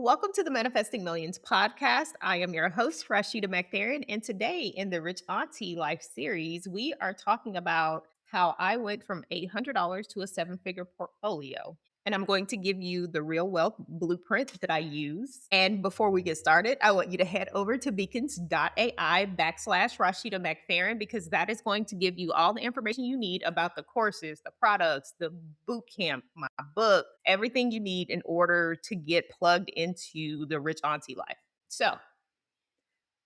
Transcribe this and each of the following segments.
Welcome to the Manifesting Millions podcast. I am your host, Rashida McFerrin, and today in the Rich Auntie Life series, we are talking about how I went from $800 to a seven-figure portfolio. And I'm going to give you the real wealth blueprint that I use. And before we get started, I want you to head over to beacons.ai /Rashida McFerrin because that is going to give you all the information you need about the courses, the products, the boot camp, my book, everything you need in order to get plugged into the rich auntie life. So,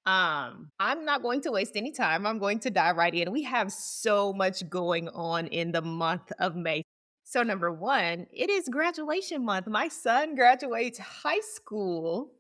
I'm not going to waste any time. I'm going to dive right in. We have so much going on in the month of May. So, number one, it is graduation month. My son graduates high school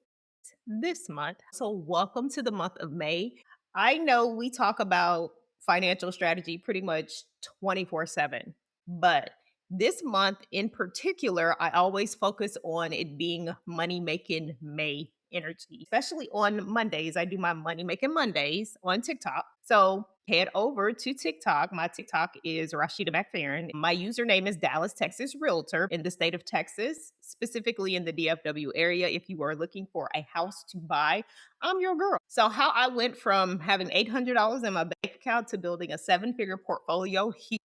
this month. So, welcome to the month of May. I know we talk about financial strategy pretty much 24/7, but this month in particular, I always focus on it being money making May energy, especially on Mondays. I do my money making Mondays on TikTok. So head over to TikTok. My TikTok is Rashida McFerrin. My username is Dallas, Texas Realtor in the state of Texas, specifically in the DFW area. If you are looking for a house to buy, I'm your girl. So, how I went from having $800 in my bank account to building a seven-figure portfolio here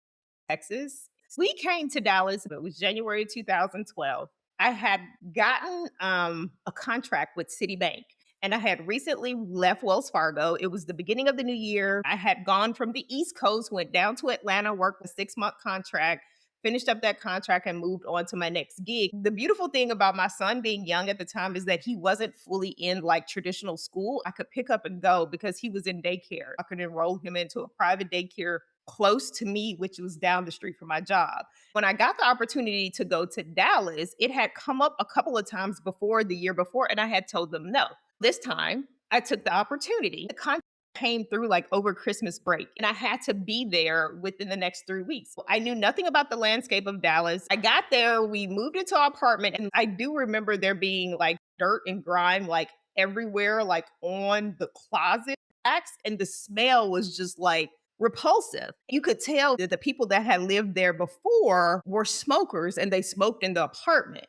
in Texas. We came to Dallas, it was January 2012. I had gotten a contract with Citibank and I had recently left Wells Fargo. It was the beginning of the new year. I had gone from the East Coast, went down to Atlanta, worked a 6-month contract, finished up that contract, and moved on to my next gig. The beautiful thing about my son being young at the time is that he wasn't fully in like traditional school. I could pick up and go because he was in daycare. I could enroll him into a private daycare close to me, which was down the street from my job. When I got the opportunity to go to Dallas, it had come up a couple of times before the year before, and I had told them no. This time, I took the opportunity. The contract came through like over Christmas break, and I had to be there within the next 3 weeks. I knew nothing about the landscape of Dallas. I got there, we moved into our apartment, and I do remember there being like dirt and grime like everywhere, like on the closet racks, and the smell was just like repulsive. You could tell that the people that had lived there before were smokers and they smoked in the apartment.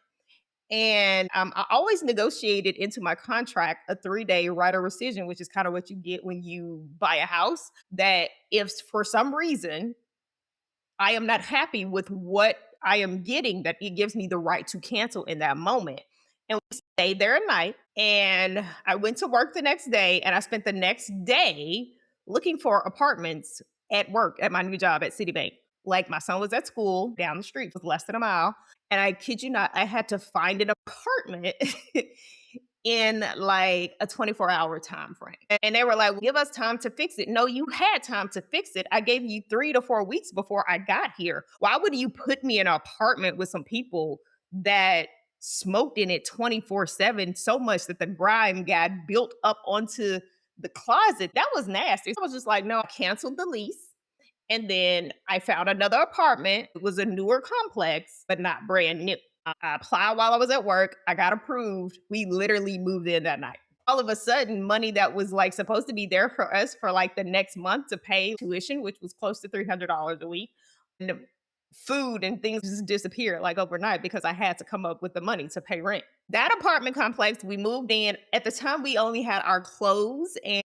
And I always negotiated into my contract a 3-day right of rescission, which is kind of what you get when you buy a house. That if for some reason I am not happy with what I am getting, that it gives me the right to cancel in that moment. And we stayed there a night. And I went to work the next day and I spent the next day looking for apartments at work at my new job at Citibank. Like my son was at school down the street, was less than a mile. And I kid you not, I had to find an apartment in like a 24-hour time frame. And they were like, "Well, give us time to fix it." No, you had time to fix it. I gave you 3 to 4 weeks before I got here. Why would you put me in an apartment with some people that smoked in it 24/7 so much that the grime got built up onto the closet? That was nasty. I was just like, no, I canceled the lease. And then I found another apartment. It was a newer complex, but not brand new. I applied while I was at work. I got approved. We literally moved in that night. All of a sudden, money that was like supposed to be there for us for like the next month to pay tuition, which was close to $300 a week, and the food and things just disappeared like overnight because I had to come up with the money to pay rent. That apartment complex, we moved in. At the time, we only had our clothes and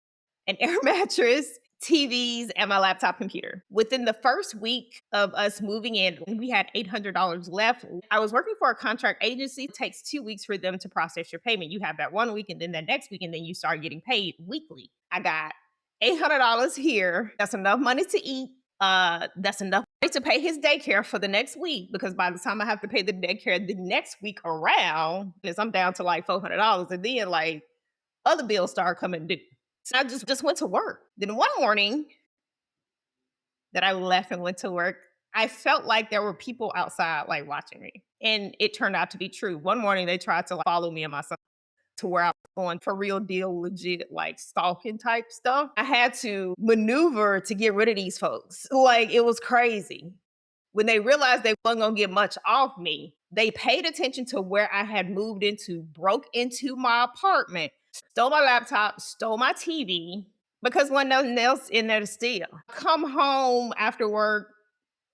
an air mattress, TVs, and my laptop computer. Within the first week of us moving in, we had $800 left. I was working for a contract agency. It takes 2 weeks for them to process your payment. You have that one week and then that next week, and then you start getting paid weekly. I got $800 here. That's enough money to eat. That's enough money to pay his daycare for the next week because by the time I have to pay the daycare the next week around, I'm down to like $400, and then like other bills start coming due. So I just went to work. Then one morning that I left and went to work, I felt like there were people outside like watching me. And it turned out to be true. One morning they tried to like, follow me and my son to where I was going for real deal, legit, like stalking type stuff. I had to maneuver to get rid of these folks. Like it was crazy. When they realized they wasn't gonna get much off me, they paid attention to where I had moved into, broke into my apartment, stole my laptop, stole my TV because wasn't nothing else in there to steal. Come home after work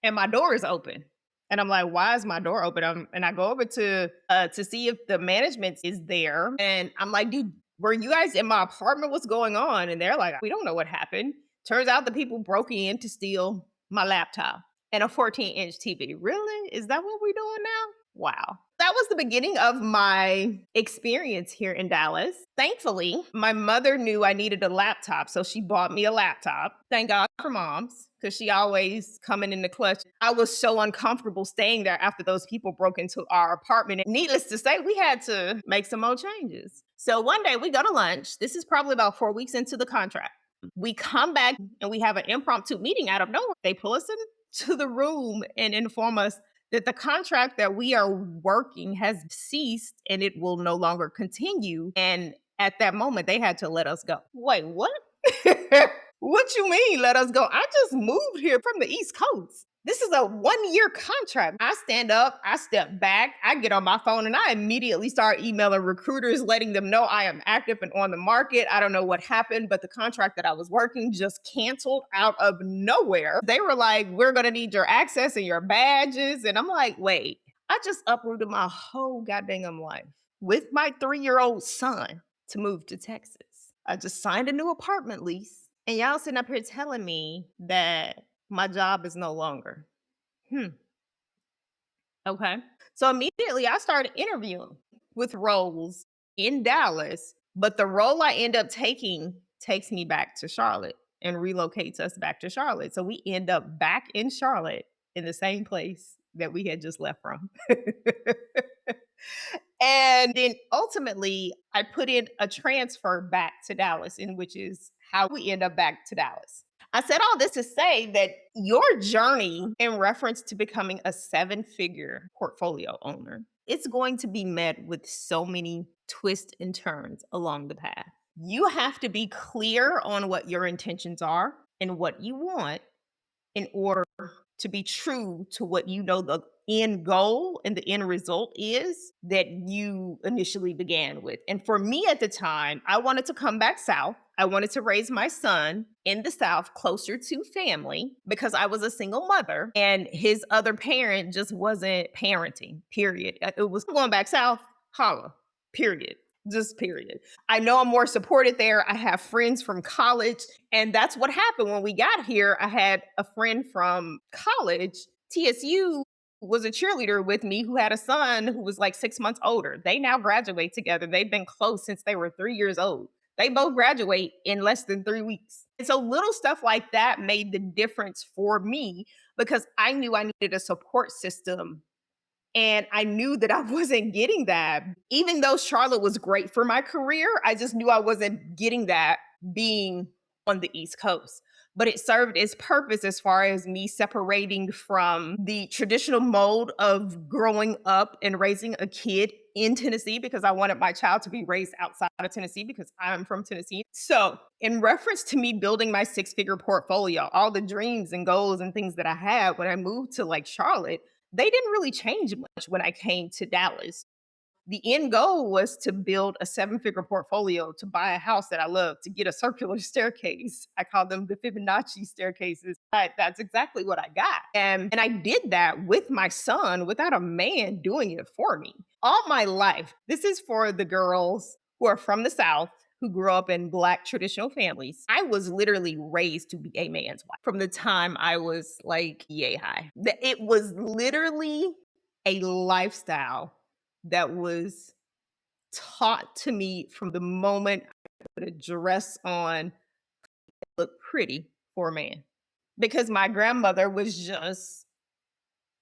and my door is open. And I'm like, "Why is my door open?" And I go over to see if the management is there, and I'm like, "Dude, were you guys in my apartment? What's going on?" And they're like, "We don't know what happened. Turns out the people broke in to steal my laptop and a 14-inch TV." Really? Is that what we're doing now? Wow. That was the beginning of my experience here in Dallas. Thankfully, my mother knew I needed a laptop, so she bought me a laptop. Thank God for moms, because she always coming in the clutch. I was so uncomfortable staying there after those people broke into our apartment. And needless to say, we had to make some more changes. So one day we go to lunch. This is probably about 4 weeks into the contract. We come back and we have an impromptu meeting out of nowhere. They pull us into the room and inform us that the contract that we are working has ceased and it will no longer continue. And at that moment, they had to let us go. Wait, what? What you mean, let us go? I just moved here from the East Coast. This is a 1 year contract. I stand up, I step back, I get on my phone, and I immediately start emailing recruiters, letting them know I am active and on the market. I don't know what happened, but the contract that I was working just canceled out of nowhere. They were like, "We're going to need your access and your badges." And I'm like, "Wait, I just uprooted my whole goddamn life with my 3-year-old son to move to Texas. I just signed a new apartment lease. And y'all sitting up here telling me that my job is no longer." Hmm. Okay. So immediately I started interviewing with roles in Dallas, but the role I end up taking takes me back to Charlotte and relocates us back to Charlotte. So we end up back in Charlotte in the same place that we had just left from. And then ultimately, I put in a transfer back to Dallas, in which is how we end up back to Dallas. I said all this to say that your journey in reference to becoming a 7-figure portfolio owner, it's going to be met with so many twists and turns along the path. You have to be clear on what your intentions are and what you want in order to be true to what you know the end goal and the end result is that you initially began with. And for me at the time, I wanted to come back south. I wanted to raise my son in the south closer to family because I was a single mother and his other parent just wasn't parenting, period. It was going back south, holla, period. Just period. I know I'm more supported there. I have friends from college. And that's what happened when we got here. I had a friend from college, TSU, was a cheerleader with me who had a son who was like 6 months older. They now graduate together. They've been close since they were 3 years old. They both graduate in less than 3 weeks. And so little stuff like that made the difference for me because I knew I needed a support system and I knew that I wasn't getting that. Even though Charlotte was great for my career, I just knew I wasn't getting that being on the East Coast. But it served its purpose as far as me separating from the traditional mold of growing up and raising a kid in Tennessee because I wanted my child to be raised outside of Tennessee because I'm from Tennessee. So, in reference to me building my 6-figure portfolio, all the dreams and goals and things that I had when I moved to like Charlotte, they didn't really change much when I came to Dallas. The end goal was to build a 7-figure portfolio, to buy a house that I love, to get a circular staircase. I call them the Fibonacci staircases. That's exactly what I got. And I did that with my son without a man doing it for me. All my life, this is for the girls who are from the South, who grew up in Black traditional families. I was literally raised to be a man's wife from the time I was like yay high. It was literally a lifestyle that was taught to me from the moment I put a dress on, look pretty for a man. Because my grandmother was just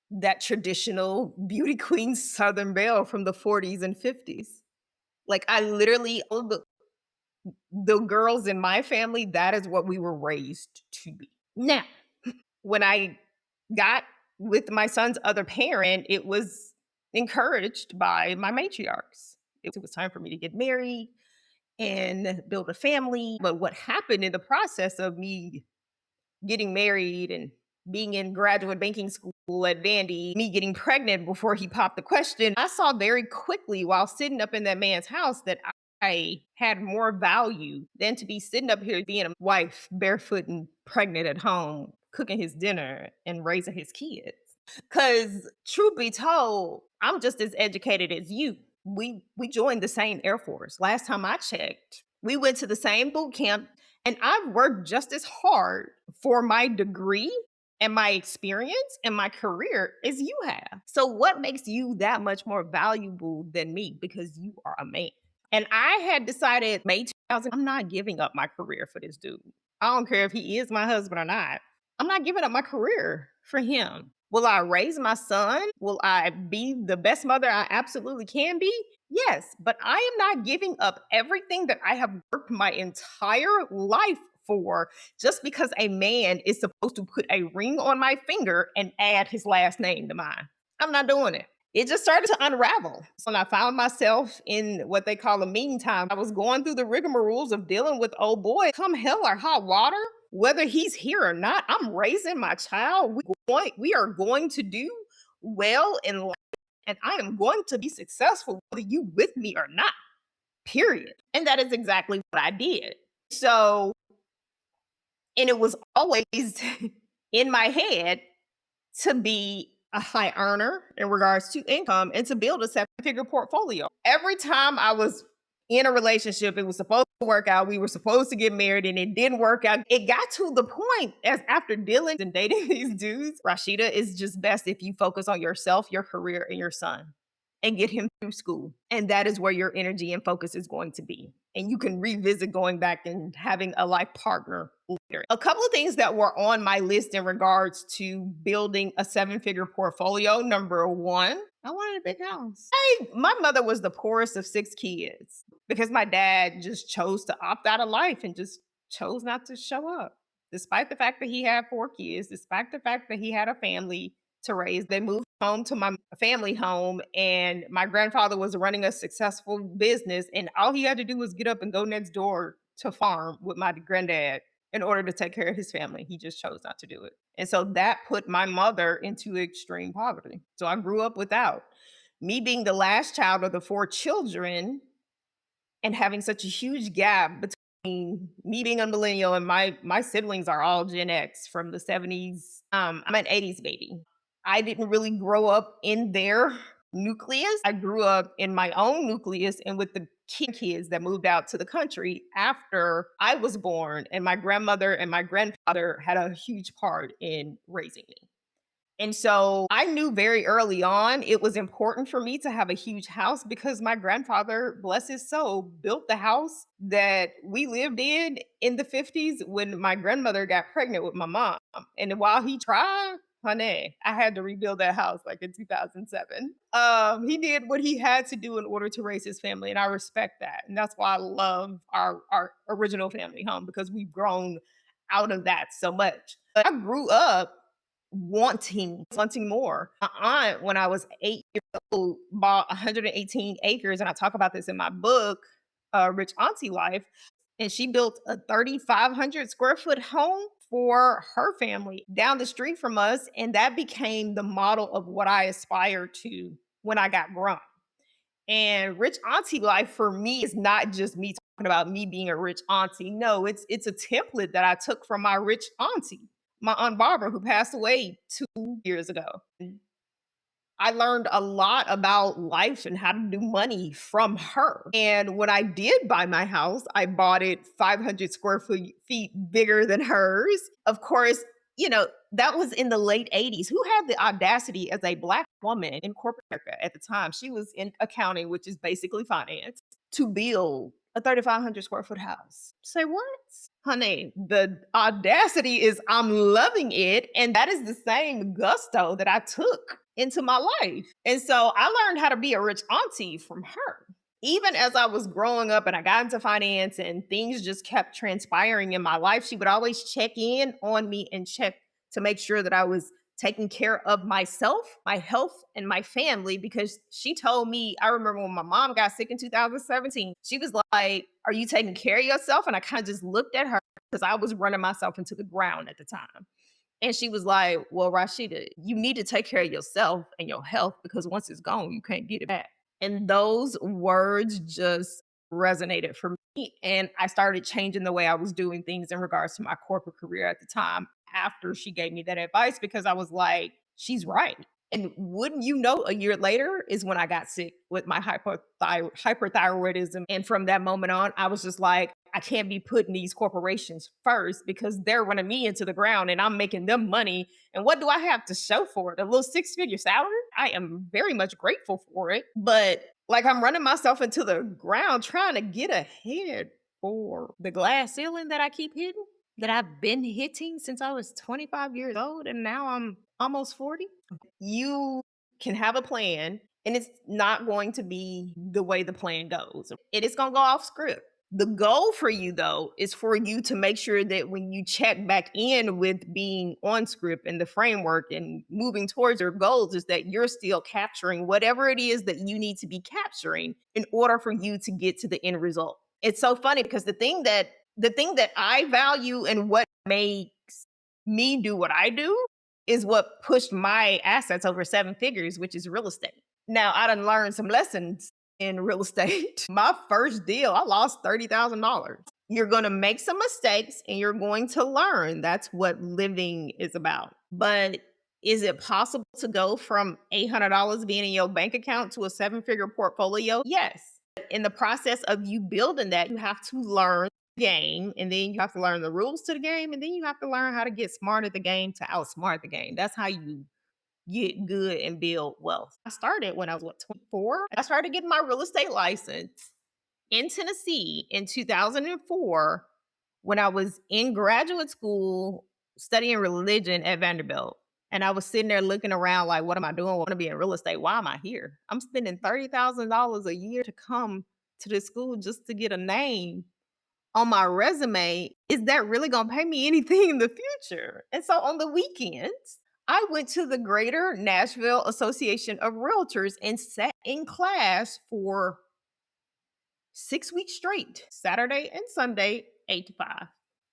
that traditional beauty queen Southern belle from the 40s and 50s. Like I literally, all the girls in my family, that is what we were raised to be. Now, when I got with my son's other parent, it was encouraged by my matriarchs. It was time for me to get married and build a family. But what happened in the process of me getting married and being in graduate banking school at Vandy, me getting pregnant before he popped the question, I saw very quickly while sitting up in that man's house that I had more value than to be sitting up here being a wife, barefoot and pregnant at home, cooking his dinner and raising his kids. Because truth be told, I'm just as educated as you. We joined the same Air Force. Last time I checked, we went to the same boot camp, and I've worked just as hard for my degree and my experience and my career as you have. So what makes you that much more valuable than me? Because you are a man. And I had decided May 2000, I'm not giving up my career for this dude. I don't care if he is my husband or not. I'm not giving up my career for him. Will I raise my son? Will I be the best mother I absolutely can be? Yes, but I am not giving up everything that I have worked my entire life for just because a man is supposed to put a ring on my finger and add his last name to mine. I'm not doing it. It just started to unravel. So I found myself in what they call a meantime. I was going through the rigmaroles of dealing with old boy. Come hell or hot water, whether he's here or not, I'm raising my child. We are going to do well in life, and I am going to be successful, whether you with me or not. Period. And that is exactly what I did. So, and it was always in my head to be a high earner in regards to income and to build a seven-figure portfolio. Every time I was in a relationship, it was supposed to work out. We were supposed to get married and it didn't work out. It got to the point as after dealing and dating these dudes, Rashida, is just best if you focus on yourself, your career, and your son and get him through school. And that is where your energy and focus is going to be. And you can revisit going back and having a life partner later. A couple of things that were on my list in regards to building a seven-figure portfolio. Number one, I wanted a big house. My mother was the poorest of six kids because my dad just chose to opt out of life and just chose not to show up. Despite the fact that he had four kids, despite the fact that he had a family to raise, they moved home to my family home, and my grandfather was running a successful business, and all he had to do was get up and go next door to farm with my granddad in order to take care of his family. He just chose not to do it. And so that put my mother into extreme poverty. So I grew up without. Me being the last child of the four children and having such a huge gap between me being a millennial and my siblings are all Gen X from the 70s. I'm an 80s baby. I didn't really grow up in their nucleus. I grew up in my own nucleus and with the kids that moved out to the country after I was born. And my grandmother and my grandfather had a huge part in raising me. And so I knew very early on it was important for me to have a huge house because my grandfather, bless his soul, built the house that we lived in the 50s when my grandmother got pregnant with my mom. And while he tried, honey, I had to rebuild that house like in 2007. He did what he had to do in order to raise his family, and I respect that. And that's why I love our original family home because we've grown out of that so much. But I grew up wanting more. My aunt, when I was 8 years old, bought 118 acres, and I talk about this in my book, Rich Auntie Life. And she built a 3,500 square foot home for her family down the street from us. And that became the model of what I aspired to when I got grown. And rich auntie life for me is not just me talking about me being a rich auntie. No, it's a template that I took from my rich auntie, my aunt Barbara, who passed away 2 years ago. I learned a lot about life and how to do money from her. And when I did buy my house, I bought it 500 square feet bigger than hers. Of course, that was in the late 80s. Who had the audacity as a Black woman in corporate America at the time? She was in accounting, which is basically finance, to build a 3,500 square foot house. Say what? Honey, the audacity is I'm loving it. And that is the same gusto that I took into my life. And so I learned how to be a rich auntie from her. Even as I was growing up and I got into finance and things just kept transpiring in my life, she would always check in on me and check to make sure that I was taking care of myself, my health, and my family because she told me, I remember when my mom got sick in 2017, she was like, "Are you taking care of yourself?" And I kind of just looked at her because I was running myself into the ground at the time. And she was like, "Well, Rashida, you need to take care of yourself and your health because once it's gone, you can't get it back." And those words just resonated for me. And I started changing the way I was doing things in regards to my corporate career at the time after she gave me that advice because I was like, she's right. And wouldn't you know, a year later is when I got sick with my hyperthyroidism. And from that moment on, I was just like, I can't be putting these corporations first because they're running me into the ground and I'm making them money. And what do I have to show for it? A little six-figure salary? I am very much grateful for it. But like, I'm running myself into the ground trying to get ahead for the glass ceiling that I keep hitting, that I've been hitting since I was 25 years old and now I'm almost 40. You can have a plan and it's not going to be the way the plan goes. It is going to go off script. The goal for you, though, is for you to make sure that when you check back in with being on script and the framework and moving towards your goals, is that you're still capturing whatever it is that you need to be capturing in order for you to get to the end result. It's so funny because the thing that I value and what makes me do what I do is what pushed my assets over seven figures, which is real estate. Now, I done learned some lessons in real estate. My first deal, I lost $30,000. You're going to make some mistakes and you're going to learn. That's what living is about. But is it possible to go from $800 being in your bank account to a seven-figure portfolio? Yes. In the process of you building that, you have to learn the game, and then you have to learn the rules to the game, and then you have to learn how to get smart at the game to outsmart the game. That's how you get good and build wealth. I started when I was 24. I started getting my real estate license in Tennessee in 2004 when I was in graduate school studying religion at Vanderbilt. And I was sitting there looking around like, what am I doing? I want to be in real estate. Why am I here? I'm spending $30,000 a year to come to this school just to get a name on my resume. Is that really going to pay me anything in the future? And so on the weekends, I went to the Greater Nashville Association of Realtors and sat in class for 6 weeks straight, Saturday and Sunday, 8 to 5,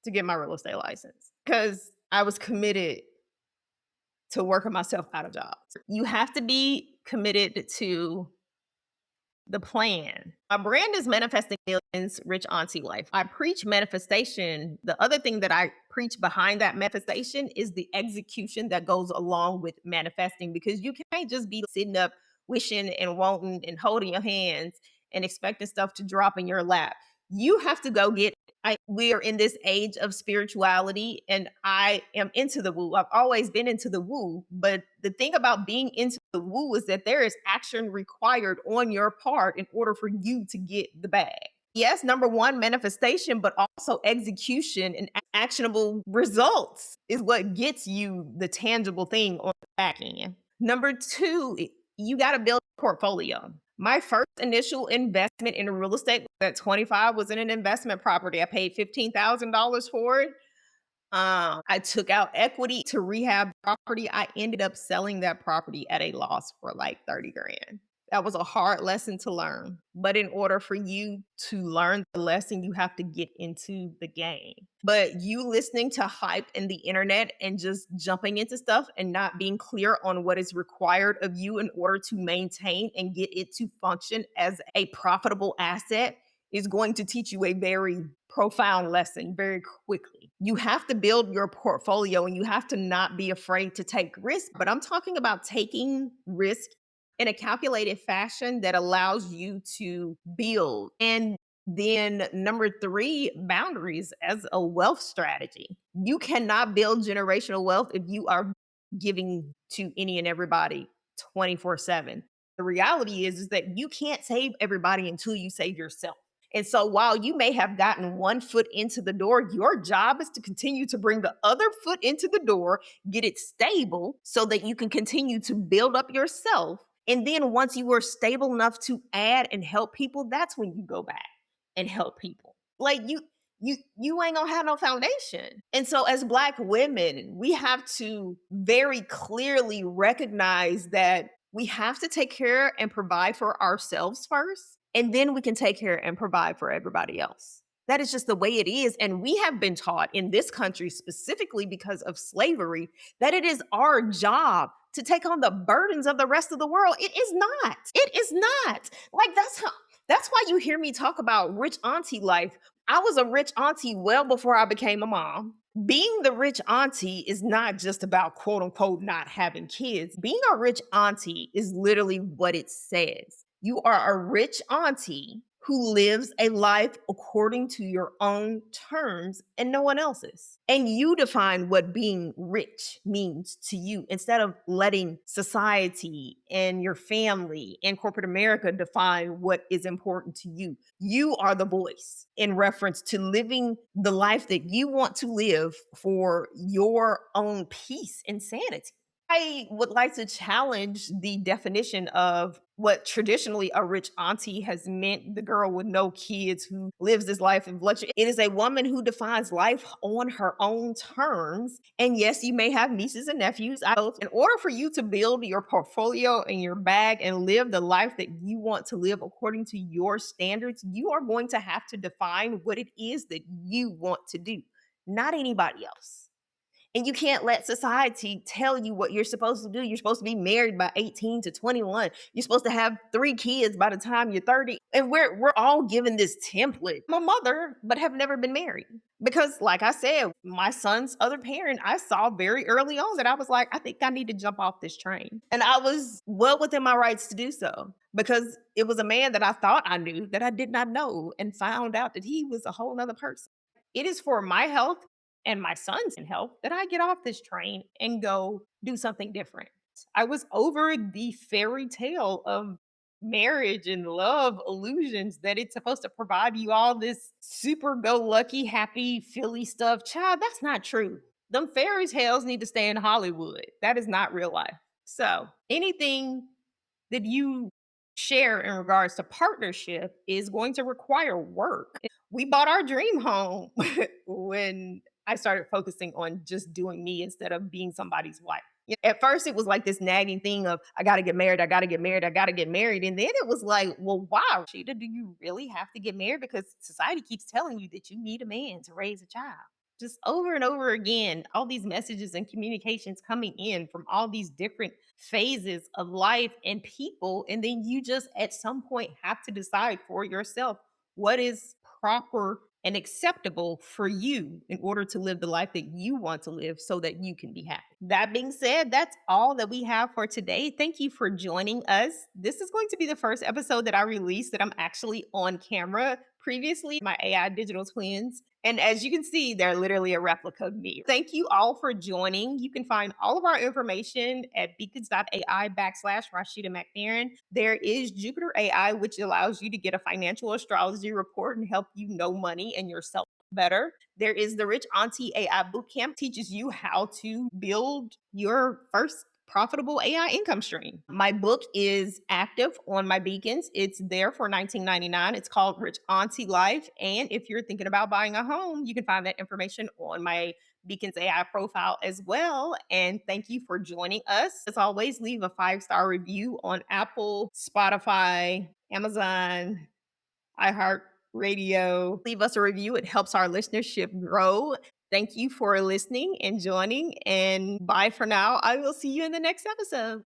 to get my real estate license because I was committed to working myself out of jobs. You have to be committed to the plan. My brand is Manifesting Millions, Rich Auntie Life. I preach manifestation. The other thing that I preach behind that manifestation is the execution that goes along with manifesting, because you can't just be sitting up wishing and wanting and holding your hands and expecting stuff to drop in your lap. You have to go get we are in this age of spirituality, and I am into the woo. I've always been into the woo. But the thing about being into the woo is that there is action required on your part in order for you to get the bag. Yes, number one, manifestation, but also execution and actionable results is what gets you the tangible thing on the back end. Number two, you got to build a portfolio. My first initial investment in real estate at 25 was in an investment property. I paid $15,000 for it. I took out equity to rehab property. I ended up selling that property at a loss for like 30 grand. That was a hard lesson to learn. But in order for you to learn the lesson, you have to get into the game. But you listening to hype in the internet and just jumping into stuff and not being clear on what is required of you in order to maintain and get it to function as a profitable asset is going to teach you a very profound lesson very quickly. You have to build your portfolio and you have to not be afraid to take risk. But I'm talking about taking risk in a calculated fashion that allows you to build. And then number three, boundaries as a wealth strategy. You cannot build generational wealth if you are giving to any and everybody 24/7. The reality is that you can't save everybody until you save yourself. And so while you may have gotten one foot into the door, your job is to continue to bring the other foot into the door, get it stable so that you can continue to build up yourself. And then once you are stable enough to add and help people, that's when you go back and help people. Like you ain't gonna have no foundation. And so as Black women, we have to very clearly recognize that we have to take care and provide for ourselves first, and then we can take care and provide for everybody else. That is just the way it is. And we have been taught in this country, specifically because of slavery, that it is our job to take on the burdens of the rest of the world. It is not. It is not. Like that's why you hear me talk about rich auntie life. I was a rich auntie well before I became a mom. Being the rich auntie is not just about quote unquote not having kids. Being a rich auntie is literally what it says. You are a rich auntie who lives a life according to your own terms and no one else's. And you define what being rich means to you instead of letting society and your family and corporate America define what is important to you. You are the voice in reference to living the life that you want to live for your own peace and sanity. I would like to challenge the definition of what traditionally a rich auntie has meant, the girl with no kids who lives this life in luxury. It is a woman who defines life on her own terms. And yes, you may have nieces and nephews. In order for you to build your portfolio and your bag and live the life that you want to live according to your standards, you are going to have to define what it is that you want to do, not anybody else. And you can't let society tell you what you're supposed to do. You're supposed to be married by 18 to 21. You're supposed to have 3 kids by the time you're 30. And we're all given this template. I'm a mother, but have never been married. Because, like I said, my son's other parent, I saw very early on that I was like, I think I need to jump off this train. And I was well within my rights to do so because it was a man that I thought I knew that I did not know and found out that he was a whole nother person. It is for my health and my son's health that I get off this train and go do something different. I was over the fairy tale of marriage and love illusions that it's supposed to provide you all this super go lucky, happy, Philly stuff. Child, that's not true. Them fairy tales need to stay in Hollywood. That is not real life. So, anything that you share in regards to partnership is going to require work. We bought our dream home when I started focusing on just doing me instead of being somebody's wife. At first, it was like this nagging thing of, I got to get married, I got to get married, I got to get married. And then it was like, well, wow, Sheeta, do you really have to get married? Because society keeps telling you that you need a man to raise a child. Just over and over again, all these messages and communications coming in from all these different phases of life and people. And then you just at some point have to decide for yourself what is proper and acceptable for you in order to live the life that you want to live so that you can be happy. That being said, that's all that we have for today. Thank you for joining us. This is going to be the first episode that I release that I'm actually on camera. Previously, my AI digital twins. And as you can see, they're literally a replica of me. Thank you all for joining. You can find all of our information at beacons.ai/Rashida McNairn. There is Jupiter AI, which allows you to get a financial astrology report and help you know money and yourself better. There is the Rich Auntie AI Bootcamp, teaches you how to build your first profitable AI income stream. My book is active on my Beacons. It's there for $19.99. It's called Rich Auntie Life. And if you're thinking about buying a home, you can find that information on my Beacons AI profile as well. And thank you for joining us. As always, leave a 5-star review on Apple, Spotify, Amazon, iHeartRadio. Leave us a review. It helps our listenership grow. Thank you for listening and joining. And bye for now. I will see you in the next episode.